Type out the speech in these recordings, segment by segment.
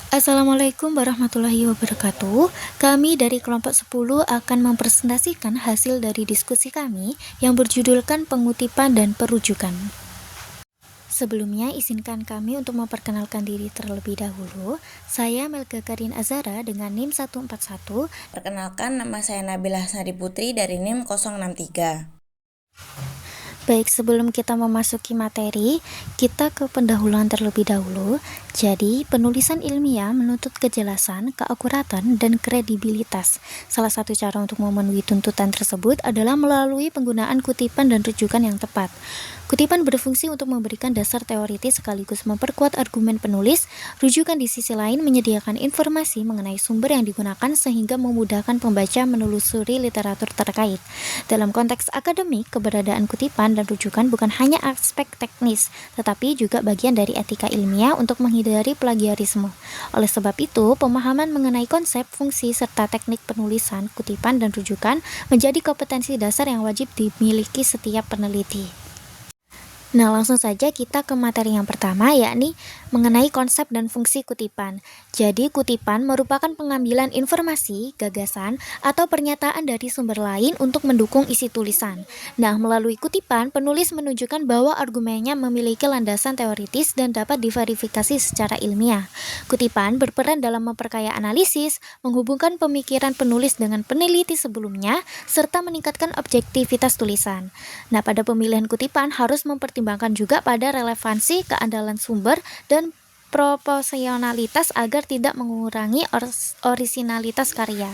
Assalamualaikum warahmatullahi wabarakatuh. Kami dari kelompok 10 akan mempresentasikan hasil dari diskusi kami yang berjudulkan pengutipan dan perujukan. Sebelumnya, izinkan kami untuk memperkenalkan diri terlebih dahulu. Saya Melga Karin Azara dengan NIM 141. Perkenalkan, nama saya Nabila Sari Putri dari NIM 063. Baik, sebelum kita memasuki materi, kita ke pendahuluan terlebih dahulu. Jadi, penulisan ilmiah menuntut kejelasan, keakuratan, dan kredibilitas. Salah satu cara untuk memenuhi tuntutan tersebut adalah melalui penggunaan kutipan dan rujukan yang tepat. Kutipan berfungsi untuk memberikan dasar teoritis sekaligus memperkuat argumen penulis. Rujukan di sisi lain menyediakan informasi mengenai sumber yang digunakan sehingga memudahkan pembaca menelusuri literatur terkait. Dalam konteks akademik, keberadaan kutipan dan rujukan bukan hanya aspek teknis, tetapi juga bagian dari etika ilmiah untuk menghindari plagiarisme. Oleh sebab itu, pemahaman mengenai konsep, fungsi, serta teknik penulisan, kutipan, dan rujukan menjadi kompetensi dasar yang wajib dimiliki setiap peneliti. Nah, langsung saja kita ke materi yang pertama, yakni mengenai konsep dan fungsi kutipan. Jadi, kutipan merupakan pengambilan informasi, gagasan, atau pernyataan dari sumber lain untuk mendukung isi tulisan. Nah, melalui kutipan, penulis menunjukkan bahwa argumennya memiliki landasan teoritis dan dapat diverifikasi secara ilmiah. Kutipan berperan dalam memperkaya analisis, menghubungkan pemikiran penulis dengan peneliti sebelumnya, serta meningkatkan objektivitas tulisan. Nah, pada pemilihan kutipan harus mempertimbangkan juga pada relevansi, keandalan sumber, dan proporsionalitas agar tidak mengurangi orisinalitas karya.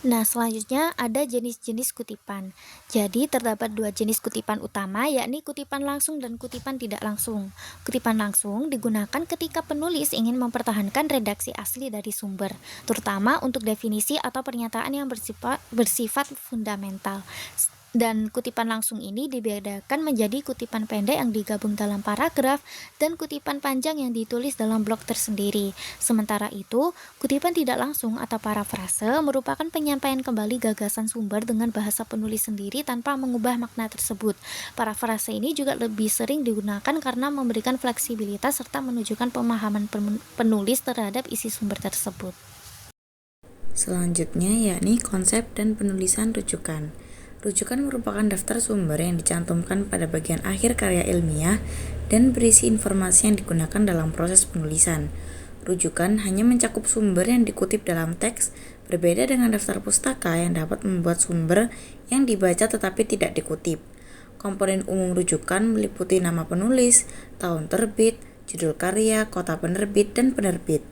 Nah, selanjutnya ada jenis-jenis kutipan. Jadi, terdapat dua jenis kutipan utama, yakni kutipan langsung dan kutipan tidak langsung. Kutipan langsung digunakan ketika penulis ingin mempertahankan redaksi asli dari sumber, terutama untuk definisi atau pernyataan yang bersifat fundamental. Dan kutipan langsung ini dibedakan menjadi kutipan pendek yang digabung dalam paragraf dan kutipan panjang yang ditulis dalam blok tersendiri. Sementara itu, kutipan tidak langsung atau parafrase merupakan penyampaian kembali gagasan sumber dengan bahasa penulis sendiri tanpa mengubah makna tersebut. Parafrase ini juga lebih sering digunakan karena memberikan fleksibilitas serta menunjukkan pemahaman penulis terhadap isi sumber tersebut. Selanjutnya yakni konsep dan penulisan rujukan. Rujukan merupakan daftar sumber yang dicantumkan pada bagian akhir karya ilmiah dan berisi informasi yang digunakan dalam proses penulisan. Rujukan hanya mencakup sumber yang dikutip dalam teks, berbeda dengan daftar pustaka yang dapat membuat sumber yang dibaca tetapi tidak dikutip. Komponen umum rujukan meliputi nama penulis, tahun terbit, judul karya, kota penerbit, dan penerbit.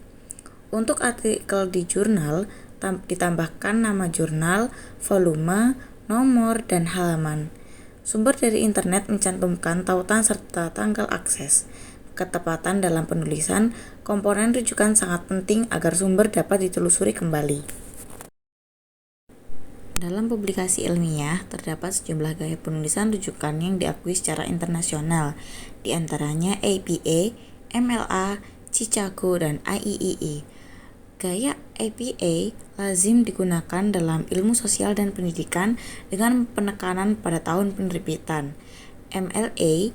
Untuk artikel di jurnal, ditambahkan nama jurnal, volume, nomor, dan halaman. Sumber dari internet mencantumkan tautan serta tanggal akses. Ketepatan dalam penulisan, komponen rujukan sangat penting agar sumber dapat ditelusuri kembali. Dalam publikasi ilmiah, terdapat sejumlah gaya penulisan rujukan yang diakui secara internasional, di antaranya APA, MLA, Chicago, dan IEEE. Gaya APA lazim digunakan dalam ilmu sosial dan pendidikan dengan penekanan pada tahun penerbitan. MLA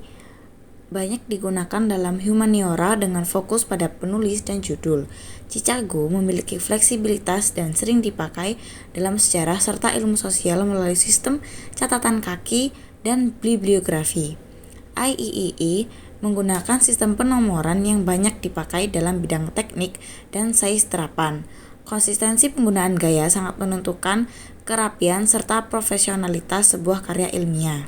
banyak digunakan dalam humaniora dengan fokus pada penulis dan judul. Chicago memiliki fleksibilitas dan sering dipakai dalam sejarah serta ilmu sosial melalui sistem catatan kaki dan bibliografi. IEEE menggunakan sistem penomoran yang banyak dipakai dalam bidang teknik dan size terapan. Konsistensi penggunaan gaya sangat menentukan kerapian serta profesionalitas sebuah karya ilmiah.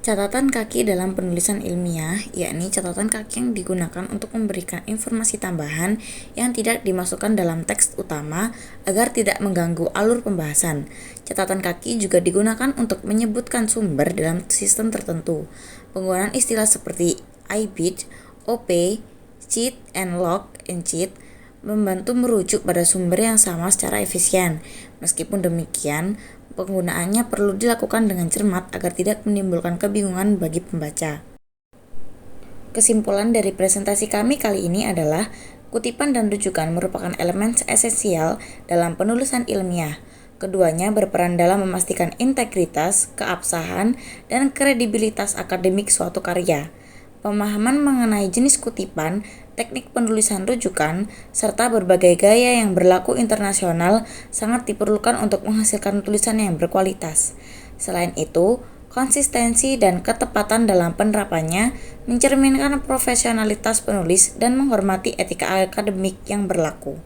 Catatan kaki dalam penulisan ilmiah, yakni catatan kaki yang digunakan untuk memberikan informasi tambahan yang tidak dimasukkan dalam teks utama agar tidak mengganggu alur pembahasan. Catatan kaki juga digunakan untuk menyebutkan sumber dalam sistem tertentu. Penggunaan istilah seperti IBIT, OP, cheat, and log, and cheat membantu merujuk pada sumber yang sama secara efisien. Meskipun demikian, penggunaannya perlu dilakukan dengan cermat agar tidak menimbulkan kebingungan bagi pembaca. Kesimpulan dari presentasi kami kali ini adalah kutipan dan rujukan merupakan elemen esensial dalam penulisan ilmiah. Keduanya berperan dalam memastikan integritas, keabsahan, dan kredibilitas akademik suatu karya. Pemahaman mengenai jenis kutipan teknik penulisan rujukan, serta berbagai gaya yang berlaku internasional sangat diperlukan untuk menghasilkan tulisan yang berkualitas. Selain itu, konsistensi dan ketepatan dalam penerapannya mencerminkan profesionalitas penulis dan menghormati etika akademik yang berlaku.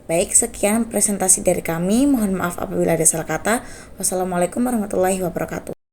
Baik, sekian presentasi dari kami. Mohon maaf apabila ada salah kata. Wassalamualaikum warahmatullahi wabarakatuh.